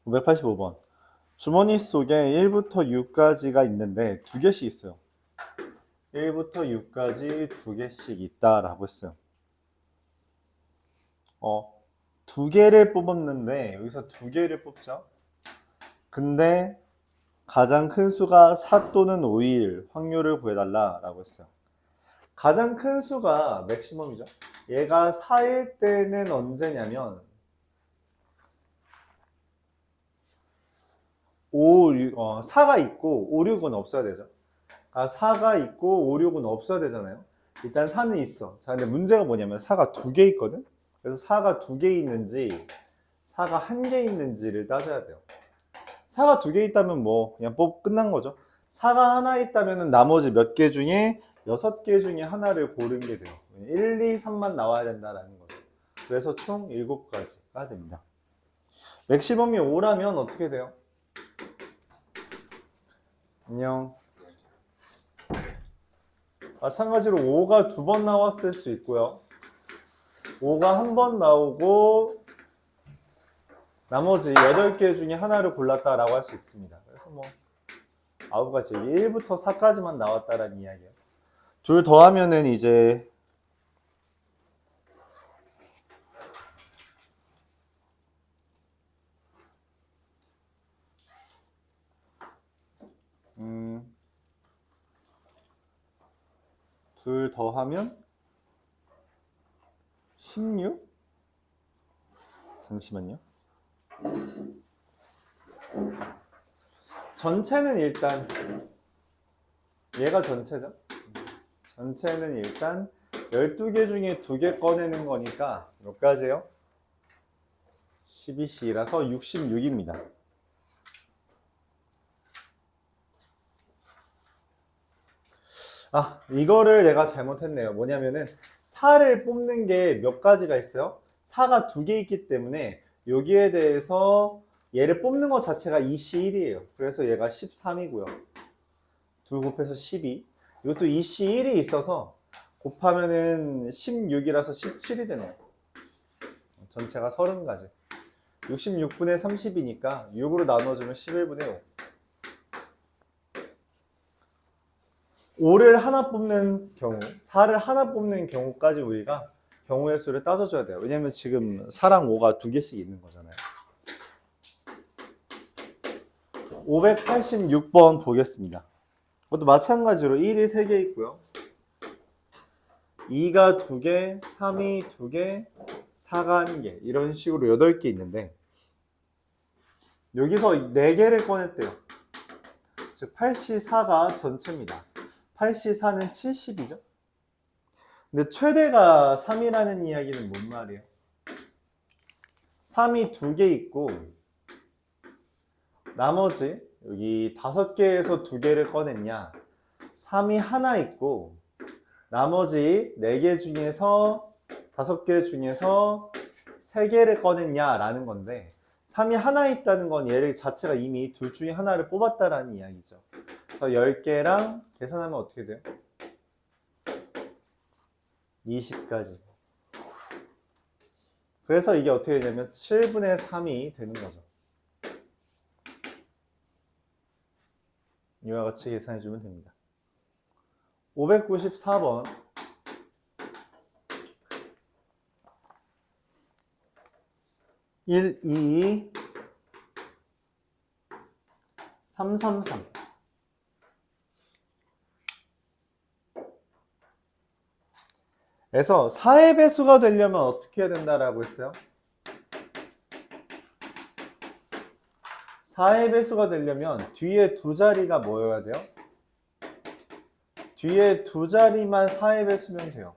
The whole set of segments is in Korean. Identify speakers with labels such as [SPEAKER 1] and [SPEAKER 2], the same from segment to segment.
[SPEAKER 1] 585번. 주머니 속에 1부터 6까지가 있는데 두 개씩 있어요. 1부터 6까지 두 개씩 있다라고 했어요. 두 개를 뽑았는데 여기서 두 개를 뽑죠. 근데 가장 큰 수가 4 또는 5일 확률을 구해달라라고 했어요. 가장 큰 수가 맥시멈이죠. 얘가 4일 때는 언제냐면 4가 있고 5, 6은 없어야 되죠. 4가 있고 5, 6은 없어야 되잖아요. 일단 4는 있어. 자, 근데 문제가 뭐냐면 4가 두 개 있거든. 그래서 4가 두 개 있는지 4가 한 개 있는지를 따져야 돼요. 4가 두 개 있다면 뭐 그냥 끝난 거죠. 4가 하나 있다면 나머지 몇 개 중에 6개 중에 하나를 고른 게 돼요. 1, 2, 3만 나와야 된다라는 거죠. 그래서 총 7가지가 됩니다. 맥시멈이 5라면 어떻게 돼요? 안녕. 마찬가지로 5가 두 번 나왔을 수 있고요. 5가 한 번 나오고 나머지 8개 중에 하나를 골랐다라고 할 수 있습니다. 그래서 뭐 9가지, 1부터 4까지만 나왔다라는 이야기예요. 둘 더하면은 이제 둘 더하면 16? 잠시만요. 전체는 일단 얘가 전체죠. 전체는 일단 12개 중에 2개 꺼내는 거니까 몇 가지예요? 12C라서 66입니다. 이거를 내가 잘못했네요. 뭐냐면은 4를 뽑는 게 몇 가지가 있어요? 4가 두 개 있기 때문에 여기에 대해서 얘를 뽑는 것 자체가 2C1이에요. 그래서 얘가 13이고요. 2 곱해서 12. 이것도 2C1이 있어서 곱하면은 16이라서 17이 되네요. 전체가 30가지. 66분의 30이니까 6으로 나눠주면 11분의 5. 5를 하나 뽑는 경우, 4를 하나 뽑는 경우까지 우리가 경우의 수를 따져줘야 돼요. 왜냐면 지금 4랑 5가 두 개씩 있는 거잖아요. 586번 보겠습니다. 그것도 마찬가지로 1이 3개 있고요. 2가 2개, 3이 2개, 4가 1개 이런 식으로 8개 있는데 여기서 4개를 꺼냈대요. 즉 84가 전체입니다. 84는 70이죠. 근데 최대가 3이라는 이야기는 뭔 말이에요? 3이 2개 있고 나머지 여기 5개에서 2개를 꺼냈냐 3이 하나 있고 나머지 4개 중에서 5개 중에서 3개를 꺼냈냐 라는 건데 3이 하나 있다는 건 얘 자체가 이미 둘 중에 하나를 뽑았다라는 이야기죠. 그래서 10개랑 계산하면 어떻게 돼요? 20까지. 그래서 이게 어떻게 되냐면 7분의 3이 되는 거죠. 이와 같이 계산해 주면 됩니다. 594번. 1, 2, 3, 3, 3. 그래서 4의 배수가 되려면 어떻게 해야 된다라고 했어요? 4의 배수가 되려면 뒤에 두 자리가 뭐여야 돼요? 뒤에 두 자리만 4의 배수면 돼요.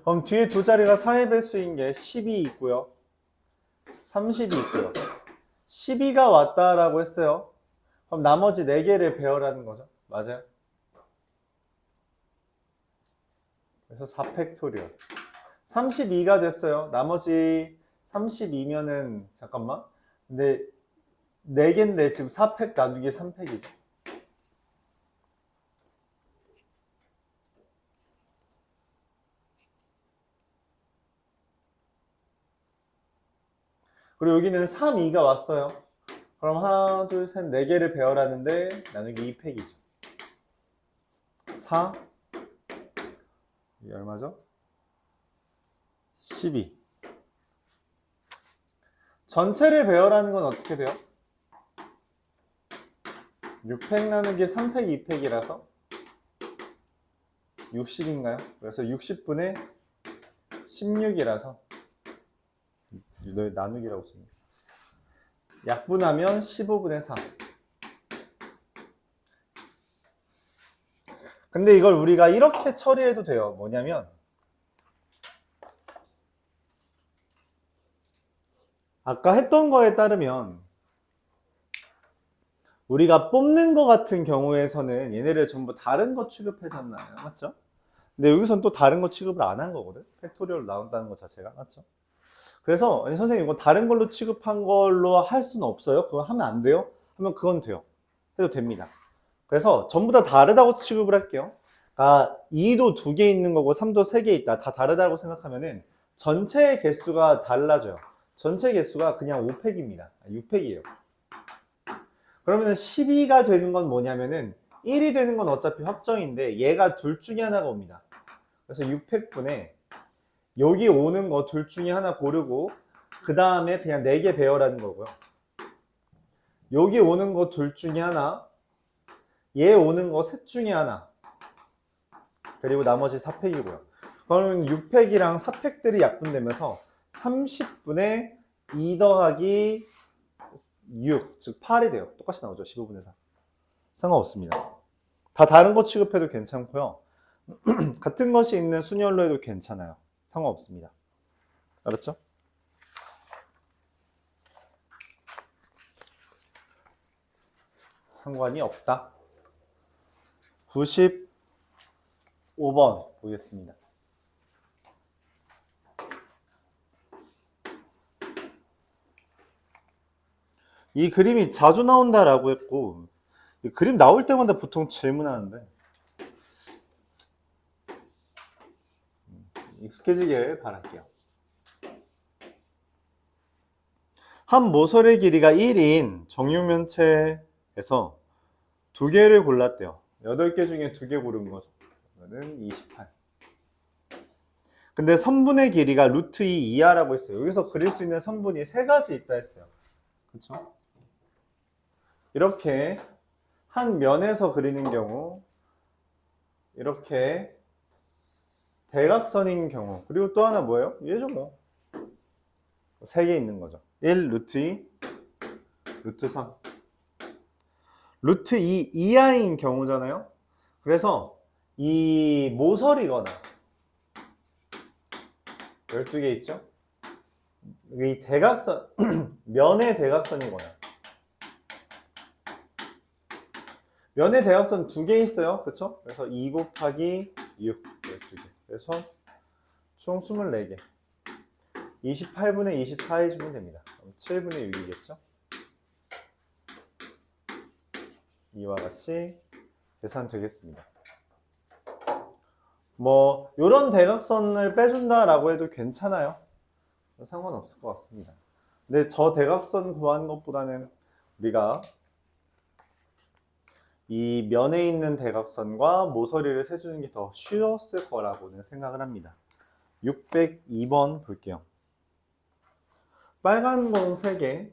[SPEAKER 1] 그럼 뒤에 두 자리가 4의 배수인 게 10이 있고요. 30이 있고요. 12가 왔다라고 했어요. 그럼 나머지 4개를 배열하는 거죠. 맞아요? 그래서 4팩토리얼. 32가 됐어요. 나머지 32면은 잠깐만. 근데 4개인데 지금 4팩 나누기 3팩이죠. 그리고 여기는 3, 2가 왔어요. 그럼 하나, 둘, 셋, 4개를 배열하는데 나누기 2팩이죠. 4, 이게 얼마죠? 12. 전체를 배열하는 건 어떻게 돼요? 6팩 나누기 3팩 2팩이라서 60인가요? 그래서 60분의 16이라서 나누기라고 씁니다. 약분하면 15분의 4. 근데 이걸 우리가 이렇게 처리해도 돼요. 뭐냐면 아까 했던 거에 따르면 우리가 뽑는 거 같은 경우에서는 얘네를 전부 다른 거 취급해줬나요? 맞죠? 근데 여기서는 또 다른 거 취급을 안 한 거거든? 팩토리얼로 나온다는 것 자체가. 맞죠? 그래서 아니, 선생님 이거 다른 걸로 취급한 걸로 할 수는 없어요? 그거 하면 안 돼요? 하면 그건 돼요. 해도 됩니다. 그래서 전부 다 다르다고 취급을 할게요. 그러니까 2도 2개 있는 거고 3도 3개 있다. 다 다르다고 생각하면은 전체 개수가 달라져요. 전체 개수가 그냥 5팩입니다. 6팩이에요. 그러면 12가 되는 건 뭐냐면은 1이 되는 건 어차피 확정인데 얘가 둘 중에 하나가 옵니다. 그래서 6팩분에 여기 오는 거 둘 중에 하나 고르고 그 다음에 그냥 4개 배열하는 거고요. 여기 오는 거 둘 중에 하나, 얘 오는 거 셋 중에 하나, 그리고 나머지 4팩이고요. 그러면 6팩이랑 4팩들이 약분되면서 30분의 2 더하기 6, 즉 8이 돼요. 똑같이 나오죠. 15분의 4. 상관없습니다. 다 다른 거 취급해도 괜찮고요. 같은 것이 있는 순열로 해도 괜찮아요. 상관없습니다. 알았죠? 상관이 없다. 95번 보겠습니다. 이 그림이 자주 나온다라고 했고 이 그림 나올 때마다 보통 질문하는데 익숙해지길 바랄게요. 한 모서리의 길이가 1인 정육면체에서 2개를 골랐대요. 8개 중에 2개 고른 거죠. 이거는 28. 근데 선분의 길이가 루트 2 이하라고 했어요. 여기서 그릴 수 있는 선분이 3가지 있다 했어요. 그렇죠? 이렇게 한 면에서 그리는 경우 이렇게 대각선인 경우 그리고 또 하나 뭐예요? 얘죠 뭐. 3개 있는 거죠. 1 루트 2 루트 3 루트 2 이하인 경우잖아요. 그래서 이 모서리거나 12개 있죠? 이 대각선 면의 대각선이거나 면의 대각선 2개 있어요. 그쵸? 그래서 2 곱하기 6 12개. 그래서 총 24개. 28분의 24 해주면 됩니다. 그럼 7분의 6이겠죠? 이와 같이 계산되겠습니다. 뭐 이런 대각선을 빼준다라고 해도 괜찮아요. 상관없을 것 같습니다. 근데 저 대각선 구하는 것보다는 우리가 이 면에 있는 대각선과 모서리를 세주는 게 더 쉬웠을 거라고는 생각을 합니다. 602번 볼게요. 빨간 공 3개,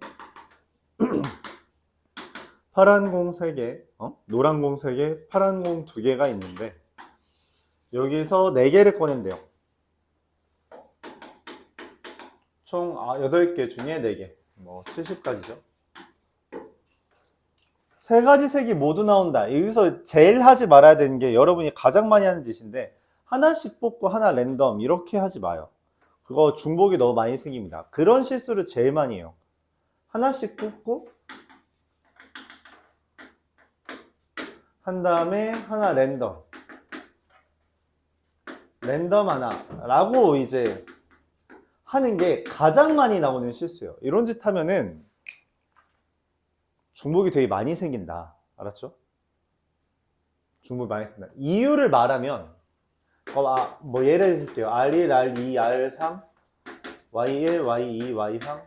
[SPEAKER 1] 파란 공 3개, 노란 공 3개, 파란 공 2개가 있는데 여기서 4개를 꺼낸대요. 총 8개 중에 4개, 뭐 70가지죠. 3가지 색이 모두 나온다. 여기서 제일 하지 말아야 되는 게 여러분이 가장 많이 하는 짓인데 하나씩 뽑고 하나 랜덤 이렇게 하지 마요. 그거 중복이 너무 많이 생깁니다. 그런 실수를 제일 많이 해요. 하나씩 뽑고 한 다음에 하나 랜덤 하나 라고 이제 하는 게 가장 많이 나오는 실수예요. 이런 짓 하면은 중복이 되게 많이 생긴다. 알았죠? 중복이 많이 생긴다. 이유를 말하면 뭐 예를 들게요. R1, R2, R3, Y1, Y2, Y3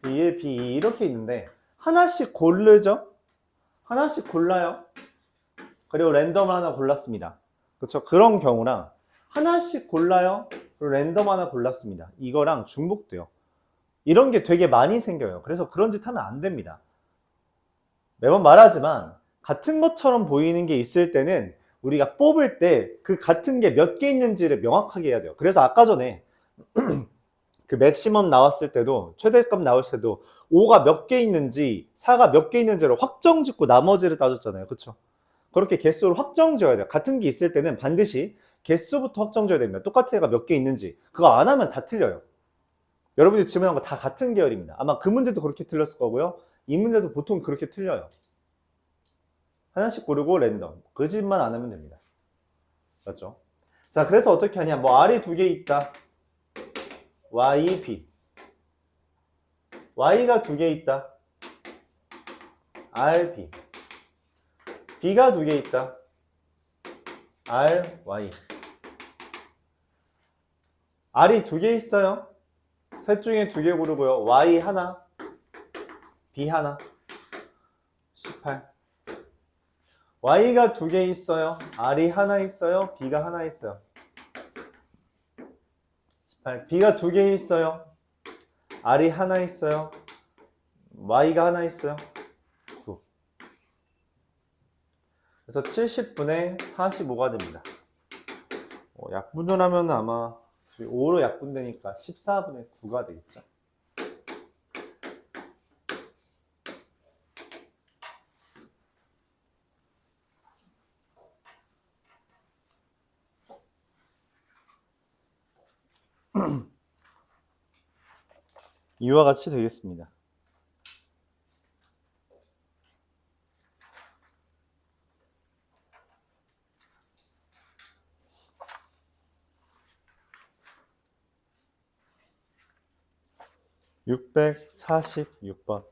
[SPEAKER 1] B1, B2 이렇게 있는데 하나씩 고르죠? 하나씩 골라요. 그리고 랜덤 하나 골랐습니다. 그렇죠? 그런 경우랑 하나씩 골라요. 그리고 랜덤 하나 골랐습니다. 이거랑 중복돼요. 이런 게 되게 많이 생겨요. 그래서 그런 짓 하면 안 됩니다. 매번 말하지만 같은 것처럼 보이는 게 있을 때는 우리가 뽑을 때 그 같은 게 몇 개 있는지를 명확하게 해야 돼요. 그래서 아까 전에 그 맥시멈 나왔을 때도 최대값 나왔을 때도 5가 몇 개 있는지 4가 몇 개 있는지를 확정 짓고 나머지를 따졌잖아요. 그렇죠? 그렇게 개수를 확정 지어야 돼요. 같은 게 있을 때는 반드시 개수부터 확정 지어야 됩니다. 똑같은 애가 몇 개 있는지. 그거 안 하면 다 틀려요. 여러분이 질문한 거 다 같은 계열입니다. 아마 그 문제도 그렇게 틀렸을 거고요. 이 문제도 보통 그렇게 틀려요. 하나씩 고르고 랜덤. 그 짓만 안 하면 됩니다. 맞죠? 자, 그래서 어떻게 하냐. 뭐 R이 두 개 있다. Y, B. Y가 두 개 있다. R, B. B가 두 개 있다. R, Y. R이 두 개 있어요. 셋 중에 두 개 고르고요. Y 하나, B 하나. 18. Y가 두 개 있어요. R이 하나 있어요. B가 하나 있어요. 18. B가 두 개 있어요. R이 하나 있어요. Y가 하나 있어요. 9. 그래서 70분의 45가 됩니다. 약분을 하면 아마 5로 약분되니까 14분의 9가 되겠죠. 이와 같이 되겠습니다. (646번)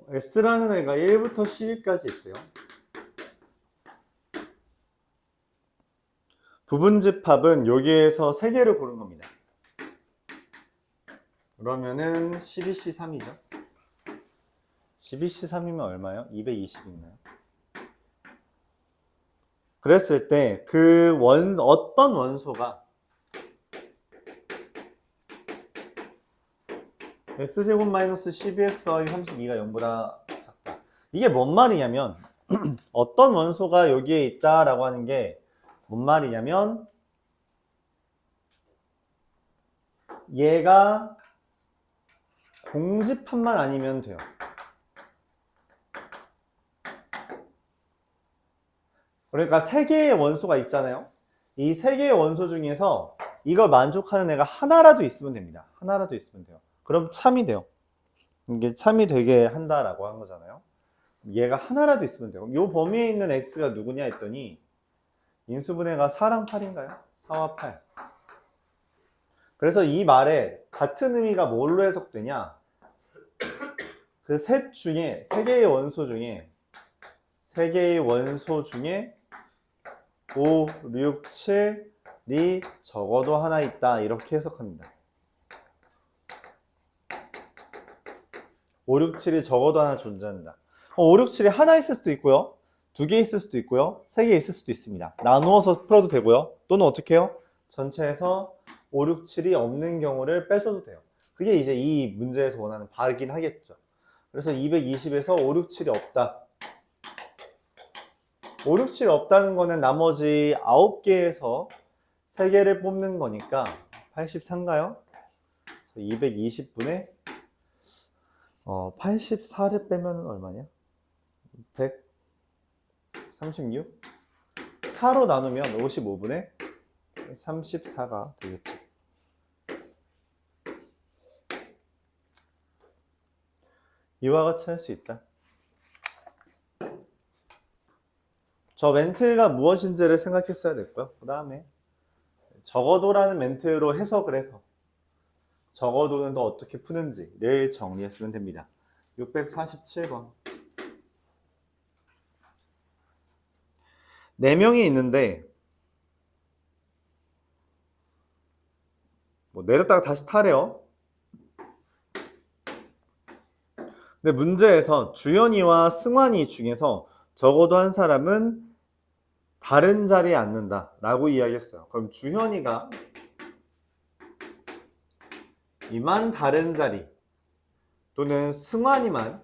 [SPEAKER 1] S라는 애가 1부터 12까지 있대요. 부분집합은 여기에서 3개를 고른 겁니다. 그러면은 12C3이죠. 12C3이면 얼마요? 220이나요? 그랬을 때 그 어떤 원소가 x제곱 마이너스 12x 더하기 32가 0보다 작다. 이게 뭔 말이냐면 어떤 원소가 여기에 있다라고 하는 게 뭔 말이냐면 얘가 공집합만 아니면 돼요. 그러니까 3개의 원소가 있잖아요. 이 3개의 원소 중에서 이걸 만족하는 애가 하나라도 있으면 됩니다. 하나라도 있으면 돼요. 그럼 참이 돼요. 이게 참이 되게 한다라고 한 거잖아요. 얘가 하나라도 있으면 돼요. 이 범위에 있는 x가 누구냐 했더니 인수분해가 4랑 8인가요? 4와 8. 그래서 이 말에 같은 의미가 뭘로 해석되냐? 그 셋 중에, 3개의 원소 중에 5, 6, 7이 적어도 하나 있다. 이렇게 해석합니다. 5, 6, 7이 적어도 하나 존재한다. 5, 6, 7이 하나 있을 수도 있고요. 2개 있을 수도 있고요. 3개 있을 수도 있습니다. 나누어서 풀어도 되고요. 또는 어떻게 해요? 전체에서 5, 6, 7이 없는 경우를 빼줘도 돼요. 그게 이제 이 문제에서 원하는 바이긴 하겠죠. 그래서 220에서 5, 6, 7이 없다. 5, 6, 7이 없다는 거는 나머지 9개에서 3개를 뽑는 거니까 83인가요? 220분의 84를 빼면 얼마냐? 136? 4로 나누면 55분의 34가 되겠죠. 이와 같이 할 수 있다. 저 멘트가 무엇인지를 생각했어야 됐고요. 그 다음에 적어도라는 멘트로 해석을 해서 적어도는 또 어떻게 푸는지를 정리했으면 됩니다. 647번. 4명이 있는데 뭐 내렸다가 다시 타래요. 근데 문제에서 주연이와 승환이 중에서 적어도 한 사람은 다른 자리에 앉는다 라고 이야기했어요. 그럼 주현이가 이만 다른 자리 또는 승환이만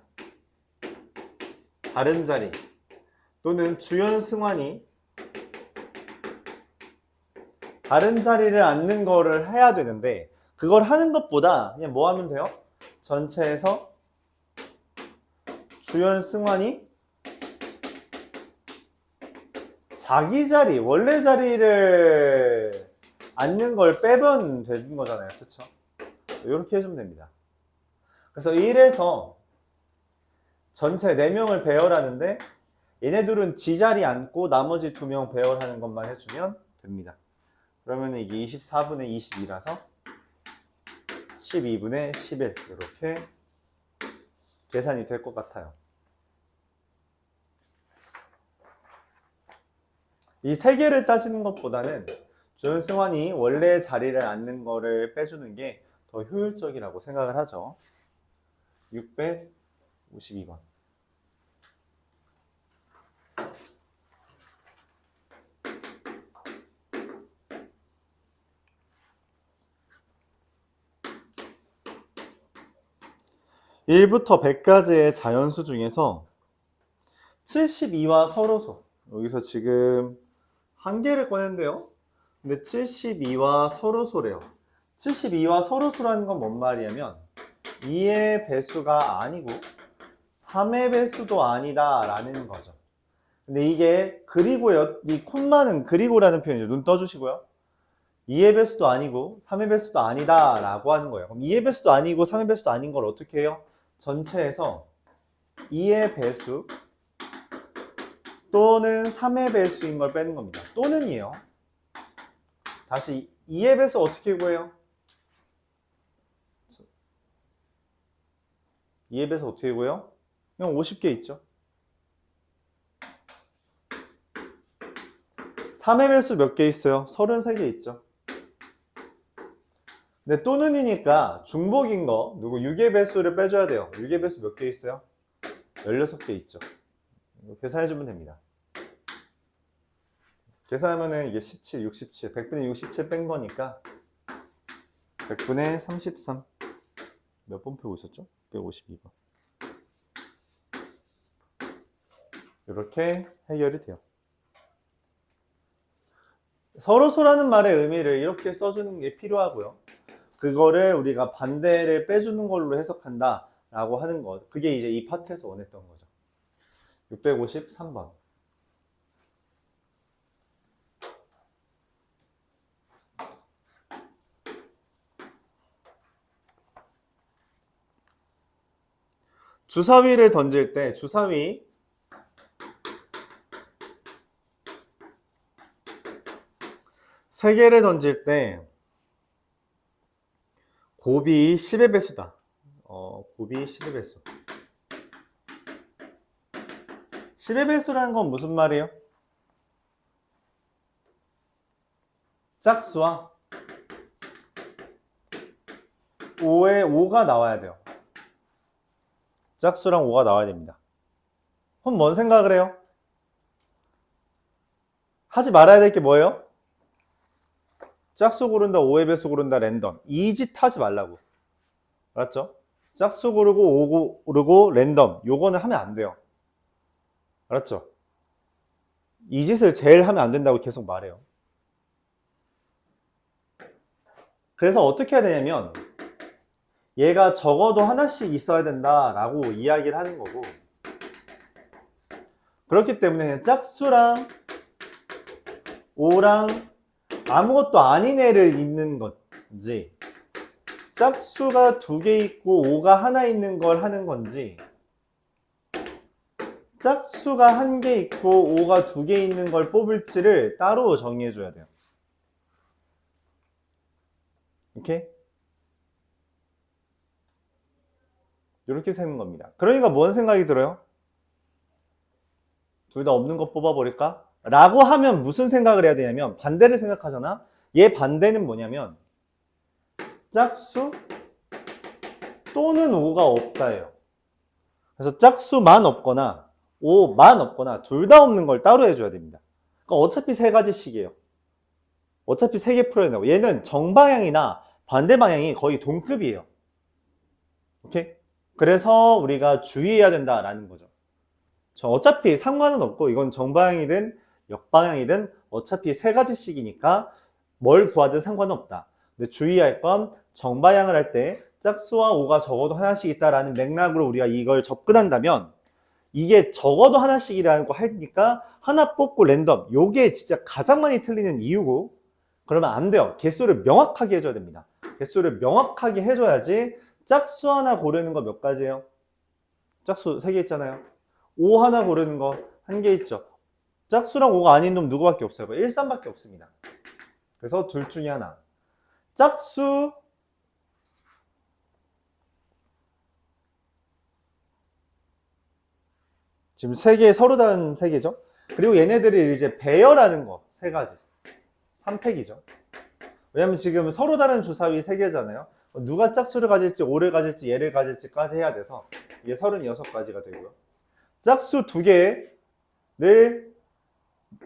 [SPEAKER 1] 다른 자리 또는 주연 승환이 다른 자리를 앉는 거를 해야 되는데 그걸 하는 것보다 그냥 뭐 하면 돼요? 전체에서 주연 승환이 자기 자리, 원래 자리를 앉는 걸 빼면 되는 거잖아요. 그쵸? 이렇게 해주면 됩니다. 그래서 1에서 전체 4명을 배열하는데 얘네들은 지 자리 앉고 나머지 2명 배열하는 것만 해주면 됩니다. 그러면 이게 24분의 22라서 12분의 11 이렇게 계산이 될 것 같아요. 이 3개를 따지는 것보다는 주연 승환이 원래 자리를 앉는 거를 빼주는 게 더 효율적이라고 생각을 하죠. 652번. (1부터 100까지의) 자연수 중에서 72와 서로소, 여기서 지금 한 개를 꺼낸대요. 근데 72와 서로소래요. 72와 서로소라는 건 뭔 말이냐면 2의 배수가 아니고 3의 배수도 아니다 라는 거죠. 근데 이게 그리고요, 이 콤마는 그리고라는 표현이죠. 눈 떠주시고요. 2의 배수도 아니고 3의 배수도 아니다 라고 하는 거예요. 그럼 2의 배수도 아니고 3의 배수도 아닌 걸 어떻게 해요? 전체에서 2의 배수 또는 3의 배수인 걸 빼는 겁니다. 또는이에요. 다시 2의 배수 어떻게 구해요? 2의 배수 어떻게 구해요? 그냥 50개 있죠. 3의 배수 몇 개 있어요? 33개 있죠. 근데 또는이니까 중복인 거 누구 6의 배수를 빼줘야 돼요. 6의 배수 몇 개 있어요? 16개 있죠. 이거 계산해주면 됩니다. 계산하면은 이게 17, 67, 100분의 67 뺀 거니까 100분의 33. 몇 번 펴고 있었죠? 152번. 이렇게 해결이 돼요. 서로소라는 말의 의미를 이렇게 써주는 게 필요하고요. 그거를 우리가 반대를 빼주는 걸로 해석한다 라고 하는 것, 그게 이제 이 파트에서 원했던 거죠. 653번. 주사위를 던질 때 주사위 세 개를 던질 때 곱이 10의 배수다. 곱이 10의 배수. 10의 배수라는 건 무슨 말이에요? 짝수와 5가 나와야 돼요. 짝수랑 5가 나와야 됩니다. 그럼 뭔 생각을 해요? 하지 말아야 될 게 뭐예요? 짝수 고른다, 5의 배수 고른다, 랜덤. 이 짓 하지 말라고. 알았죠? 짝수 고르고 5 고르고 랜덤. 요거는 하면 안 돼요. 알았죠? 이 짓을 제일 하면 안 된다고 계속 말해요. 그래서 어떻게 해야 되냐면 얘가 적어도 하나씩 있어야 된다라고 이야기를 하는 거고, 그렇기 때문에 짝수랑 5랑 아무것도 아닌 애를 있는 건지, 짝수가 2개 있고 5가 하나 있는 걸 하는 건지, 짝수가 한 개 있고 5가 두 개 있는 걸 뽑을지를 따로 정의해 줘야 돼요. 이렇게 이렇게 세는 겁니다. 그러니까 뭔 생각이 들어요? 둘 다 없는 거 뽑아버릴까? 라고 하면 무슨 생각을 해야 되냐면 반대를 생각하잖아. 얘 반대는 뭐냐면 짝수 또는 5가 없다예요. 그래서 짝수만 없거나 5만 없거나 둘 다 없는 걸 따로 해줘야 됩니다. 그러니까 어차피 세 가지씩이에요. 어차피 세 개 풀어야 된다고. 얘는 정방향이나 반대 방향이 거의 동급이에요. 오케이? 그래서 우리가 주의해야 된다라는 거죠. 어차피 상관은 없고 이건 정방향이든 역방향이든 어차피 세 가지씩이니까 뭘 구하든 상관은 없다. 근데 주의할 건 정방향을 할 때 짝수와 5가 적어도 하나씩 있다라는 맥락으로 우리가 이걸 접근한다면 이게 적어도 하나씩이라는 거 하니까 하나 뽑고 랜덤. 요게 진짜 가장 많이 틀리는 이유고 그러면 안 돼요. 개수를 명확하게 해줘야 됩니다. 개수를 명확하게 해줘야지 짝수 하나 고르는 거 몇 가지예요? 짝수 3개 있잖아요. 5 하나 고르는 거 1개 있죠. 짝수랑 5가 아닌 놈 누구밖에 없어요? 1, 3밖에 없습니다. 그래서 둘 중에 하나. 짝수 지금 3개 서로 다른 3개죠. 그리고 얘네들이 이제 배열하는 거 3가지. 3팩이죠. 왜냐면 지금 서로 다른 주사위 3개잖아요. 누가 짝수를 가질지 5를 가질지 얘를 가질지까지 해야 돼서 이게 36가지가 되고요. 짝수 2개를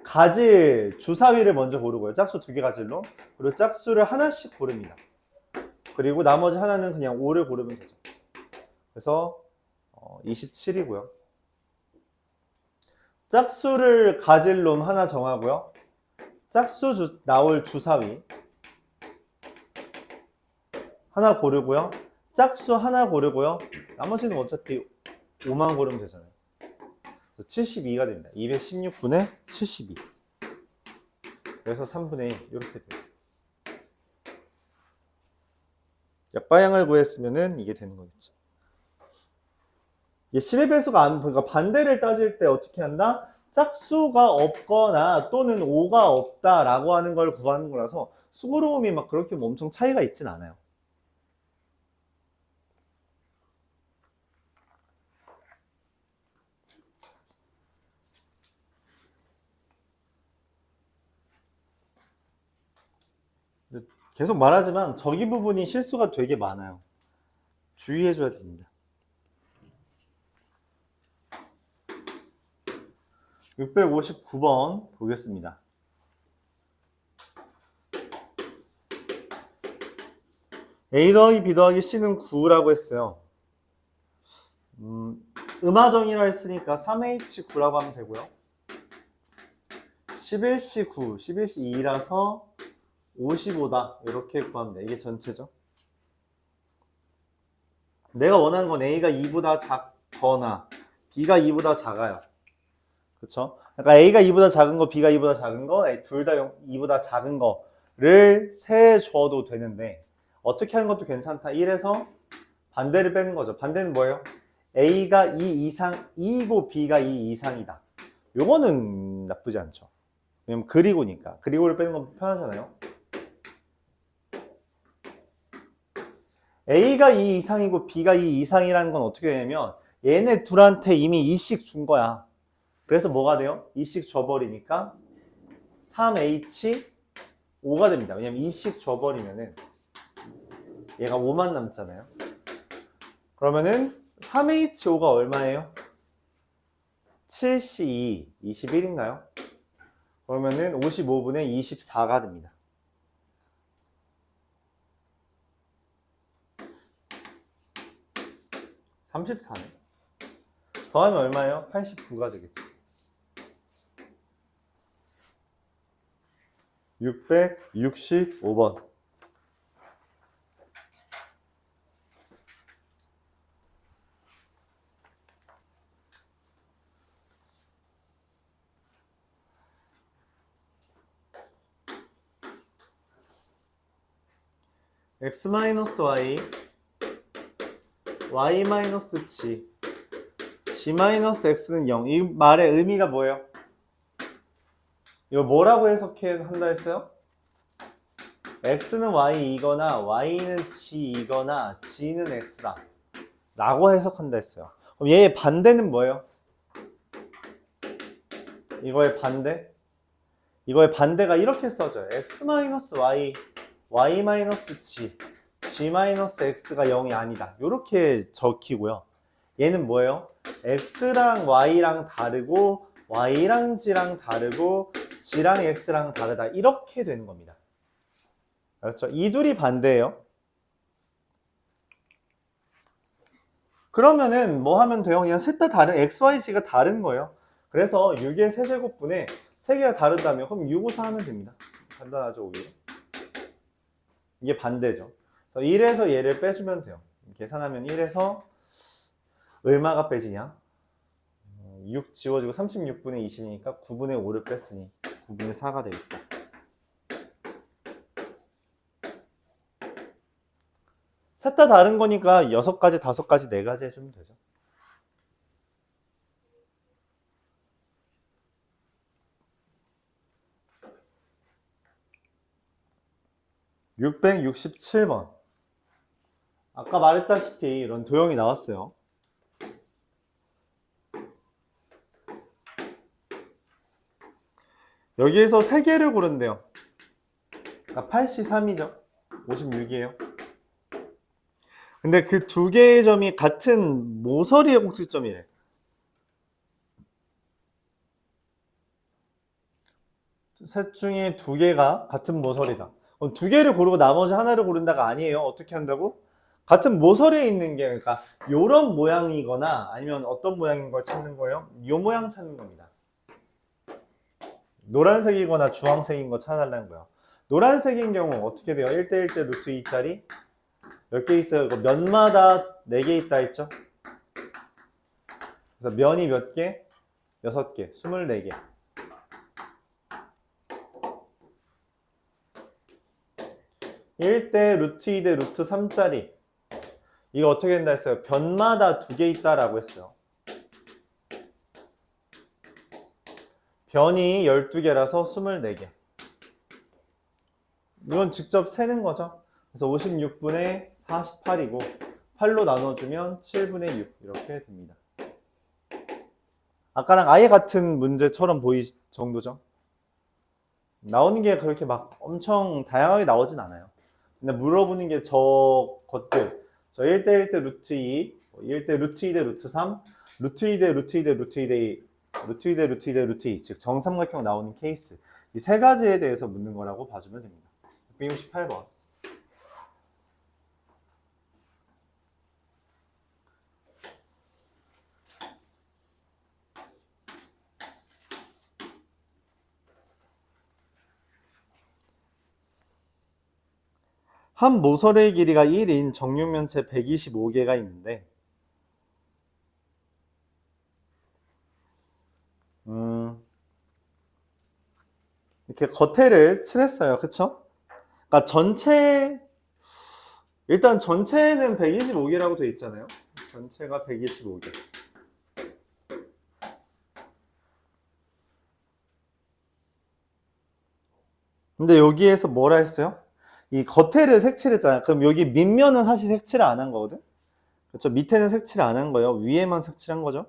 [SPEAKER 1] 가질 주사위를 먼저 고르고요. 짝수 2개 가질 놈. 그리고 짝수를 하나씩 고릅니다. 그리고 나머지 하나는 그냥 5를 고르면 되죠. 그래서 27이고요. 짝수를 가질 놈 하나 정하고요. 짝수 나올 주사위 하나 고르고요. 짝수 하나 고르고요. 나머지는 어차피 5만 고르면 되잖아요. 72가 됩니다. 216분의 72. 그래서 3분의 1 이렇게 돼요. 역방향을 구했으면은 이게 되는 거겠죠. 이게 10의 배수가 안, 그러니까 반대를 따질 때 어떻게 한다? 짝수가 없거나 또는 5가 없다라고 하는 걸 구하는 거라서 수고로움이 막 그렇게 뭐 엄청 차이가 있진 않아요. 계속 말하지만 저기 부분이 실수가 되게 많아요. 주의해줘야 됩니다. 659번 보겠습니다. A 더하기 B 더하기 C는 9라고 했어요. 음화정이라 했으니까 3H9라고 하면 되고요. 11C 9, 11C 2라서 55다 이렇게 구합니다. 이게 전체죠. 내가 원하는 건 A가 2보다 작거나 B가 2보다 작아요. 그쵸? 그러니까 A가 2보다 작은 거, B가 2보다 작은 거, 둘 다 2보다 작은 거를 세줘도 되는데 어떻게 하는 것도 괜찮다. 1에서 반대를 빼는 거죠. 반대는 뭐예요? A가 2 이상, 2이고 B가 2 이상이다. 요거는 나쁘지 않죠. 왜냐면 그리고니까. 그리고를 빼는 건 편하잖아요. A가 2 이상이고 B가 2 이상이라는 건 어떻게 되냐면 얘네 둘한테 이미 2씩 준 거야. 그래서 뭐가 돼요? 2씩 줘버리니까 3H5가 됩니다. 왜냐면 2씩 줘버리면은 얘가 5만 남잖아요. 그러면은 3H5가 얼마예요? 7C2, 21인가요? 그러면은 55분의 24가 됩니다. (34네) 더하면 얼마예요? 89가 되겠죠. 665번. x-y, y-g, g-x는 0. 이 말의 의미가 뭐예요? 이거 뭐라고 해석한다 했어요? x는 y이거나 y는 g이거나 g는 x다 라고 해석한다 했어요. 그럼 얘의 반대는 뭐예요? 이거의 반대? 이거의 반대가 이렇게 써져요. x-y, y-g, g-x가 0이 아니다. 이렇게 적히고요. 얘는 뭐예요? x랑 y랑 다르고 y랑 g랑 다르고 g랑 x랑 다르다. 이렇게 되는 겁니다. 그렇죠? 이 둘이 반대예요. 그러면은 뭐 하면 돼요? 그냥 셋 다 다른 x, y, g가 다른 거예요. 그래서 6의 세제곱분에 3개가 다르다면 그럼 6, 5, 4 하면 됩니다. 간단하죠, 오히려. 이게 반대죠. 그래서 1에서 얘를 빼주면 돼요. 계산하면 1에서 얼마가 빼지냐? 6 지워지고 36분의 20이니까 9분의 5를 뺐으니 9분의 4가 되겠다. 셋 다 다른 거니까 6가지, 5가지, 4가지 해주면 되죠. (667번) 아까 말했다시피 이런 도형이 나왔어요. 여기에서 3개를 고른대요. 그러니까 83이죠. 56이에요. 근데 그 2개의 점이 같은 모서리의 꼭지점이래. 셋 중에 2개가 같은 모서리다. 그럼 2개를 고르고 나머지 하나를 고른다가 아니에요. 어떻게 한다고? 같은 모서리에 있는 게, 그러니까 요런 모양이거나 아니면 어떤 모양인 걸 찾는 거예요? 요 모양 찾는 겁니다. 노란색이거나 주황색인 거 찾아달라는 거예요. 노란색인 경우 어떻게 돼요? 1대1 대 루트 2짜리 몇 개 있어요? 이거 면마다 4개 있다 했죠? 그래서 면이 몇 개? 6개, 24개. 1대 루트 2대 루트 3짜리 이거 어떻게 된다 했어요? 변마다 2개 있다라고 했어요. 변이 12개라서 24개. 이건 직접 세는 거죠. 그래서 56분의 48이고 8로 나눠주면 7분의 6 이렇게 됩니다. 아까랑 아예 같은 문제처럼 보일 정도죠. 나오는 게 그렇게 막 엄청 다양하게 나오진 않아요. 근데 물어보는 게 저 것들, 저 1대1 대 루트 2, 1대 루트 2 대 루트 3, 루트 2 대 루트 2 대 루트 2 대 루트 2 대 루트 2 대 루트 2, 즉 정삼각형 나오는 케이스, 이 세 가지에 대해서 묻는 거라고 봐주면 됩니다. 668번. 한 모서리의 길이가 1인 정육면체 125개가 있는데 이렇게 겉에를 칠했어요. 그쵸? 그러니까 일단 전체는 125개라고 되어 있잖아요. 전체가 125개. 근데 여기에서 뭐라 했어요? 이 겉에를 색칠했잖아요. 그럼 여기 밑면은 사실 색칠을 안 한 거거든? 그렇죠? 밑에는 색칠을 안 한 거예요. 위에만 색칠한 거죠.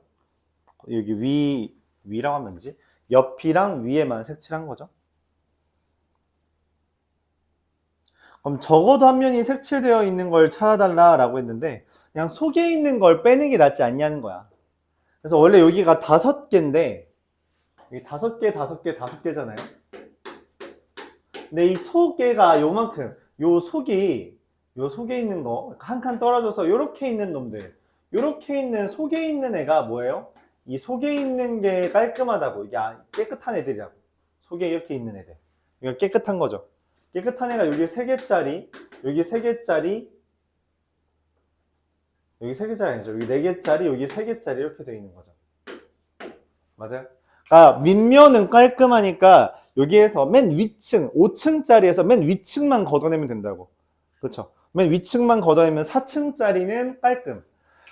[SPEAKER 1] 여기 위라고 하면 되지? 옆이랑 위에만 색칠한 거죠. 그럼 적어도 한 면이 색칠되어 있는 걸 찾아달라고 했는데 그냥 속에 있는 걸 빼는 게 낫지 않냐는 거야. 그래서 원래 여기가 5개인데 여기 5개, 5개, 5개잖아요. 근데 이 속에가 요만큼, 요 속에 있는 거 한 칸 떨어져서 요렇게 있는 놈들, 요렇게 있는 속에 있는 애가 뭐예요? 이 속에 있는 게 깔끔하다고, 이게 깨끗한 애들이라고. 속에 이렇게 있는 애들, 이거 깨끗한 거죠. 깨끗한 애가 여기 3개짜리, 여기 3개짜리, 여기 3개짜리 아니죠. 여기 4개짜리, 여기 3개짜리 이렇게 되어 있는 거죠. 맞아요? 그러니까 밑면은 깔끔하니까 여기에서 맨 위층, 5층짜리에서 맨 위층만 걷어내면 된다고. 그렇죠? 맨 위층만 걷어내면 4층짜리는 깔끔.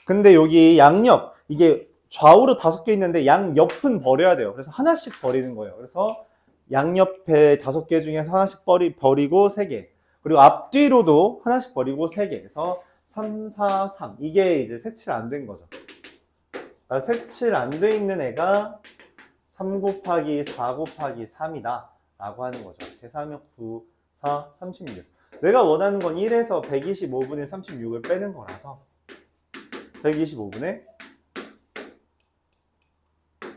[SPEAKER 1] 근데 여기 양옆, 이게 좌우로 5개 있는데 양옆은 버려야 돼요. 그래서 하나씩 버리는 거예요. 그래서 양옆에 5개 중에서 하나씩 버리고 3개. 그리고 앞뒤로도 하나씩 버리고 3개. 그래서 3, 4, 3. 이게 이제 색칠 안 된 거죠. 그러니까 색칠 안 돼 있는 애가 3 곱하기 4 곱하기 3이다 라고 하는 거죠. 계산하면 9, 4, 36. 내가 원하는 건 1에서 125분의 36을 빼는 거라서 125분의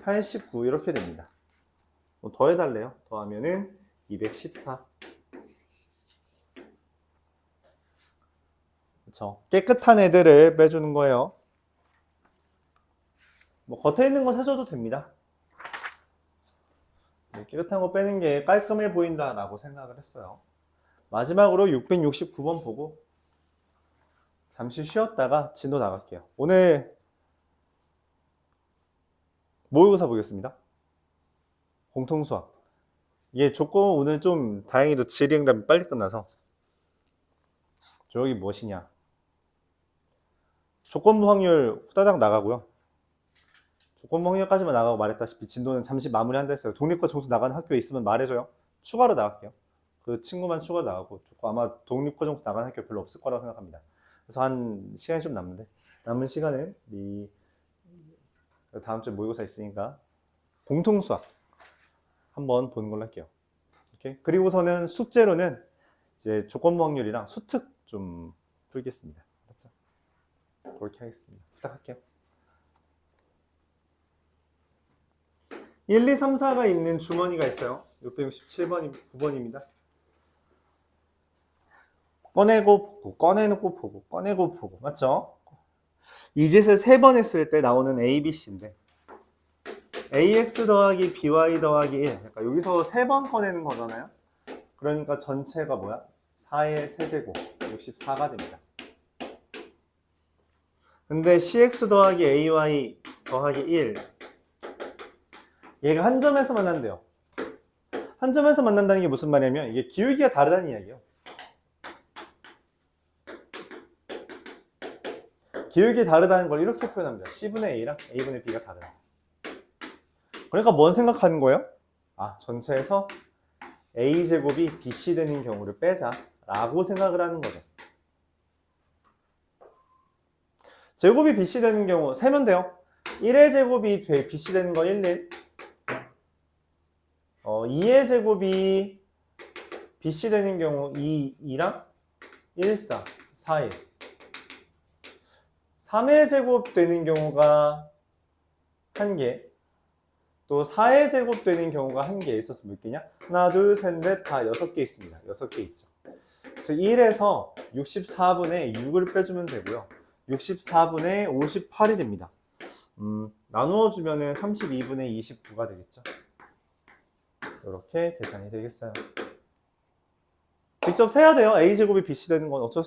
[SPEAKER 1] 89 이렇게 됩니다. 뭐 더해달래요. 더하면은 214. 그쵸. 깨끗한 애들을 빼주는 거예요. 뭐 겉에 있는 거 사줘도 됩니다. 깨끗한 거 빼는 게 깔끔해 보인다라고 생각을 했어요. 마지막으로 669번 보고 잠시 쉬었다가 진도 나갈게요. 오늘 모의고사 보겠습니다. 공통수학. 이게 조건 오늘 좀 다행히도 질의응답이 빨리 끝나서 저기 무엇이냐. 조건부 확률 후다닥 나가고요. 조건부 확률까지만 나가고 말했다시피 진도는 잠시 마무리한다 했어요. 독립과 정수 나가는 학교에 있으면 말해줘요. 추가로 나갈게요. 그 친구만 추가로 나가고 아마 독립과 정수 나가는 학교 별로 없을 거라고 생각합니다. 그래서 한 시간이 좀 남는데 남은 시간은 다음 주에 모의고사 있으니까 공통수학 한번 보는 걸로 할게요. 이렇게. 그리고서는 숙제로는 이제 조건부 확률이랑 수특 좀 풀겠습니다. 맞죠? 그렇게 하겠습니다. 부탁할게요. 1, 2, 3, 4가 있는 주머니가 있어요. 667번, 9번입니다. 꺼내고 보고, 꺼내놓고 보고, 꺼내고 보고. 맞죠? 이 짓을 3번 했을 때 나오는 A, B, C인데 AX 더하기 BY 더하기 1. 그러니까 여기서 3번 꺼내는 거잖아요. 그러니까 전체가 뭐야? 4의 세제곱, 64가 됩니다. 근데 CX 더하기 AY 더하기 1. 얘가 한 점에서 만난대요. 한 점에서 만난다는 게 무슨 말이냐면 이게 기울기가 다르다는 이야기예요. 기울기 다르다는 걸 이렇게 표현합니다. C분의 A랑 A분의 B가 다르다. 그러니까 뭔 생각하는 거예요? 아, 전체에서 A제곱이 BC 되는 경우를 빼자 라고 생각을 하는 거죠. 제곱이 BC 되는 경우 세면 돼요. 1의 제곱이 BC 되는 거 1, 1. 2의 제곱이 BC 되는 경우 2, 2랑 1, 4, 4, 1. 3의 제곱 되는 경우가 1개. 또 4의 제곱 되는 경우가 1개 있어서 몇 개냐? 하나, 둘, 셋, 넷, 다 6개 있습니다. 6개 있죠. 그래서 1에서 64분의 6을 빼주면 되고요. 64분의 58이 됩니다. 나누어주면 32분의 29가 되겠죠. 이렇게 계산이 되겠어요. 직접 세야 돼요. A제곱이 BC 되는 건 어쩔 수 없어요.